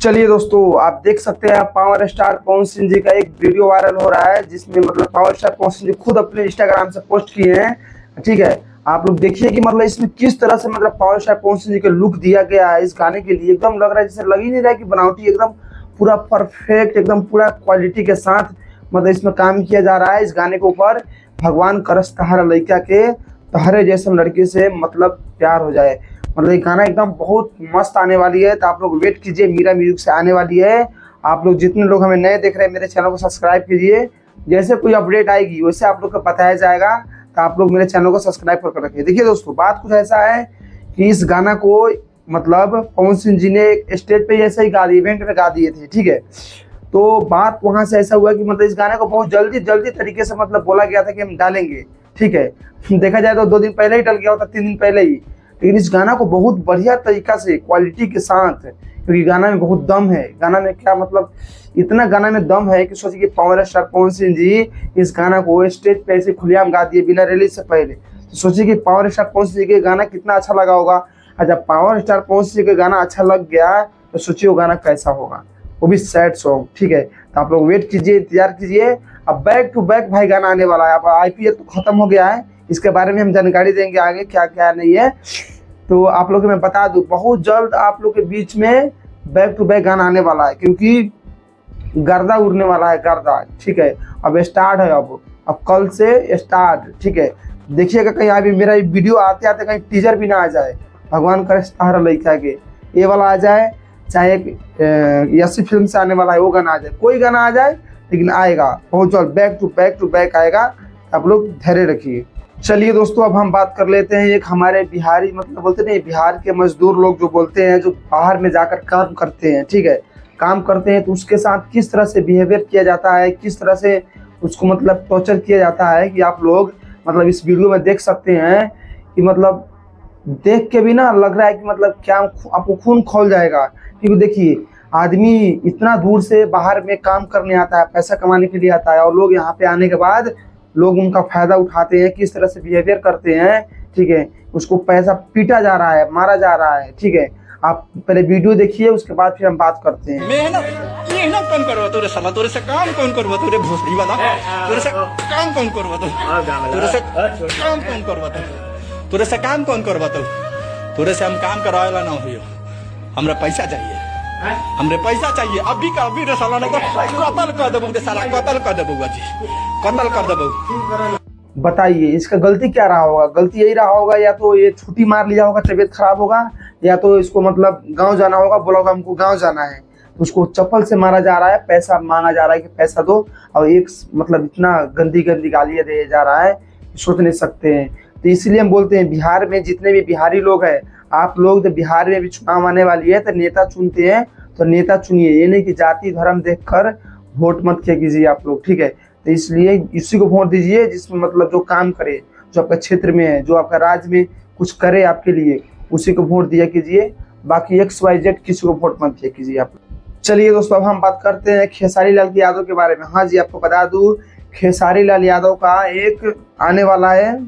चलिए दोस्तों, आप देख सकते हैं पावर स्टार पवन सिंह जी का एक वीडियो वायरल हो रहा है जिसमें मतलब पावर स्टार पवन सिंह जी खुद अपने इंस्टाग्राम से पोस्ट किए हैं। ठीक है, आप लोग देखिए कि मतलब इसमें किस तरह से मतलब पावर स्टार पवन सिंह जी का लुक दिया गया है इस गाने के लिए। एकदम लग रहा है जैसे लग ही नहीं रहा है कि बनावटी, एकदम पूरा परफेक्ट, एकदम पूरा क्वालिटी के साथ मतलब इसमें काम किया जा रहा है इस गाने के ऊपर। भगवान करस तहारा लड़का के तहरे जैसे लड़के से मतलब प्यार हो जाए। मतलब ये गाना एकदम बहुत मस्त आने वाली है, तो आप लोग वेट कीजिए, मीरा म्यूजिक से आने वाली है। आप लोग जितने लोग हमें नए देख रहे हैं मेरे चैनल को सब्सक्राइब कीजिए, जैसे कोई अपडेट आएगी वैसे आप लोग को बताया जाएगा, तो आप लोग मेरे चैनल को सब्सक्राइब कर रखिए। देखिए दोस्तों, बात कुछ ऐसा है कि इस गाना को मतलब पवन सिंह जी ने एक स्टेज पे ऐसे ही गा दिए, इवेंट में गा दिए थे। ठीक है, तो बात वहां से ऐसा हुआ कि मतलब इस गाने को बहुत जल्दी जल्दी तरीके से मतलब बोला गया था कि हम डालेंगे। ठीक है, देखा जाए तो 2 दिन पहले ही डल गया होता, 3 दिन पहले ही, लेकिन इस गाना को बहुत बढ़िया तरीका से क्वालिटी के साथ, क्योंकि गाना में बहुत दम है। गाना में क्या मतलब इतना गाना में दम है कि सोचिए कि पावर स्टार पवन सिंह जी इस गाना को स्टेज पे ऐसे खुलेआम गा दिए बिना रिलीज से पहले। तो सोचिए कि पावर स्टार पवन सिंह जी का गाना कितना अच्छा लगा होगा। और जब पावर स्टार पवन सिंह जी का गाना अच्छा लग गया तो सोचिए वो गाना कैसा होगा, वो भी सैड सॉन्ग। ठीक है, तो आप लोग वेट कीजिए, इंतजार कीजिए। अब बैक टू बैक भाई गाना आने वाला है। अब आईपीएल तो खत्म हो गया है, इसके बारे में हम जानकारी देंगे आगे क्या क्या नहीं है। तो आप लोग को मैं बता दूं, बहुत जल्द आप लोग के बीच में बैक टू बैक गाना आने वाला है, क्योंकि गर्दा उड़ने वाला है, गर्दा। ठीक है, अब स्टार्ट है, अब कल से स्टार्ट। ठीक है, देखिएगा कहीं अभी मेरा वीडियो आते आते कहीं टीजर भी ना आ जाए। भगवान करे सहारा लड़का के ये वाला आ जाए, चाहे यसी फिल्म से आने वाला है वो गाना आ जाए, कोई गाना आ जाए, लेकिन आएगा बहुत जल्द, बैक टू बैक आएगा। आप लोग धैर्य रखिए। चलिए दोस्तों, अब हम बात कर लेते हैं एक हमारे बिहारी, मतलब बोलते नहीं, बिहार के मजदूर लोग जो बोलते हैं, जो बाहर में जाकर काम करते हैं। ठीक है, काम करते हैं तो उसके साथ किस तरह से बिहेवियर किया जाता है, किस तरह से उसको मतलब टॉर्चर किया जाता है, कि आप लोग मतलब इस वीडियो में देख सकते हैं। कि मतलब देख के भी ना लग रहा है कि मतलब क्या आपको खून खौल जाएगा। क्योंकि देखिए, आदमी इतना दूर से बाहर में काम करने आता है, पैसा कमाने के लिए आता है, और लोग यहाँ पे आने के बाद लोग उनका फायदा उठाते हैं, किस तरह से बिहेवियर करते हैं। ठीक है, उसको पैसा पीटा जा रहा है, मारा जा रहा है। ठीक है, आप पहले वीडियो देखिए, उसके बाद फिर हम बात करते हैं। मेहनत कौन करवा तोरे साला, तोरे से काम कौन करवा, तोरे भोसड़ी वाला, तोरे से काम कौन करवा, तोरे से काम कौन करवा, तोरे से काम कौन करवा, तोरे से हम काम करवाएला ना हो। हमरा पैसा चाहिए, हमरे पैसा चाहिए अभी का अभी रे साला, नहीं तो कत्ल कर देबो रे साला, कत्ल कर देबो जी, कत्ल कर देबो। बताइए इसका गलती क्या रहा होगा? गलती यही रहा होगा, या तो ये छुट्टी मार लिया होगा, तबीयत खराब होगा, या तो इसको मतलब गांव जाना होगा, बोला होगा हमको गांव जाना है, तो उसको चप्पल से मारा जा रहा है, पैसा मांगा जा रहा है कि पैसा दो, और एक मतलब इतना गंदी गंदी गालियां दिया जा रहा है, सोच नहीं सकते हैं। तो इसलिए हम बोलते हैं, बिहार में जितने भी बिहारी लोग हैं, आप लोग तो बिहार में भी चुनाव आने वाली है, तो नेता चुनते हैं तो नेता चुनिए, ये नहीं कि जाति धर्म देखकर वोट मत किया कीजिए आप लोग। ठीक है, तो इसलिए इसी को वोट दीजिए जिसमें मतलब जो काम करे, जो आपका क्षेत्र में है, जो आपका राज्य में कुछ करे आपके लिए, उसी को वोट दिया कीजिए। बाकी XYZ किसी को वोट मत दिया कीजिए आप। चलिए दोस्तों, अब हम बात करते हैं खेसारी लाल यादव के बारे में। हाँ जी, आपको बता दूं, खेसारी लाल यादव का एक आने वाला है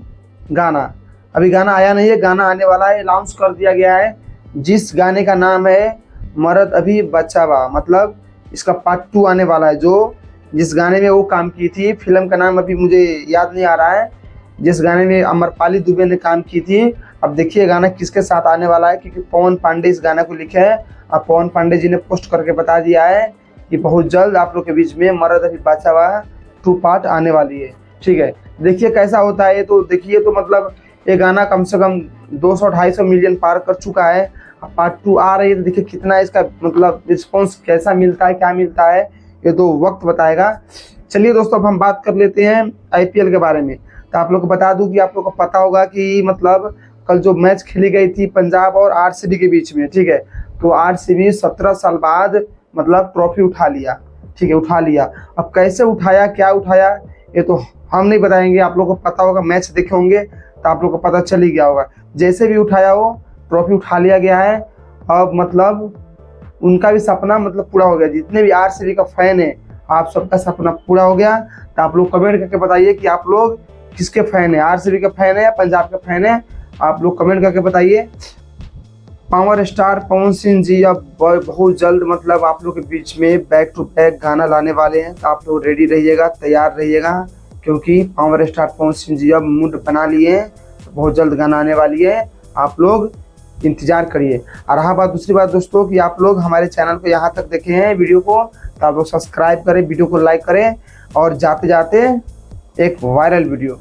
गाना। अभी गाना आया नहीं है, गाना आने वाला है, अनाउंस कर दिया गया है, जिस गाने का नाम है मर्द अभी बच्चा बा। मतलब इसका पार्ट 2 आने वाला है। जो जिस गाने में वो काम की थी, फिल्म का नाम अभी मुझे याद नहीं आ रहा है, जिस गाने में अमरपाली दुबे ने काम की थी। अब देखिए गाना किसके साथ आने वाला है, क्योंकि पवन पांडे इस गाना को लिखे हैं। अब पवन पांडे जी ने पोस्ट करके बता दिया है कि बहुत जल्द आप लोग के बीच में मर्द अभी बच्चा बा 2 पार्ट आने वाली है। ठीक है, देखिए कैसा होता है। तो देखिए, तो मतलब ये गाना कम से कम 200-250 मिलियन पार कर चुका है। पार्ट 2 आ रही है, तो देखिए कितना इसका मतलब रिस्पॉन्स कैसा मिलता है, क्या मिलता है, ये तो वक्त बताएगा। चलिए दोस्तों, अब हम बात कर लेते हैं आईपीएल के बारे में। तो आप लोग को बता दूं कि आप लोग को पता होगा कि मतलब कल जो मैच खेली गई थी पंजाब और आरसीबी के बीच में। ठीक है, तो आरसीबी 17 साल बाद मतलब ट्रॉफी उठा लिया। ठीक है, उठा लिया। अब कैसे उठाया, क्या उठाया, ये तो हम नहीं बताएंगे, आप लोग को पता होगा, मैच देखे होंगे तो आप लोग को पता चल ही गया होगा। जैसे भी उठाया हो, ट्रॉफी उठा लिया गया है। अब मतलब उनका भी सपना मतलब पूरा हो गया। जितने भी आरसीबी का फैन है, आप सबका सपना पूरा हो गया। तो आप लोग कमेंट करके बताइए कि आप लोग किसके फैन है, आरसीबी का फैन है या पंजाब का फैन है। आप लोग कमेंट करके बताइए। पावर स्टार पवन सिंह जी अब बहुत जल्द मतलब आप लोग के बीच में बैक टू बैक गाना लाने वाले हैं, तो आप लोग रेडी रहिएगा, तैयार रहिएगा, क्योंकि पावर स्टार पवन सिंह जी अब मूड बना लिए हैं, तो बहुत जल्द गाना आने वाली है, आप लोग इंतजार करिए। और रहा बात दूसरी बात दोस्तों कि आप लोग हमारे चैनल को यहाँ तक देखे हैं वीडियो को, तो आप लोग सब्सक्राइब करें, वीडियो को लाइक करें, और जाते जाते एक वायरल वीडियो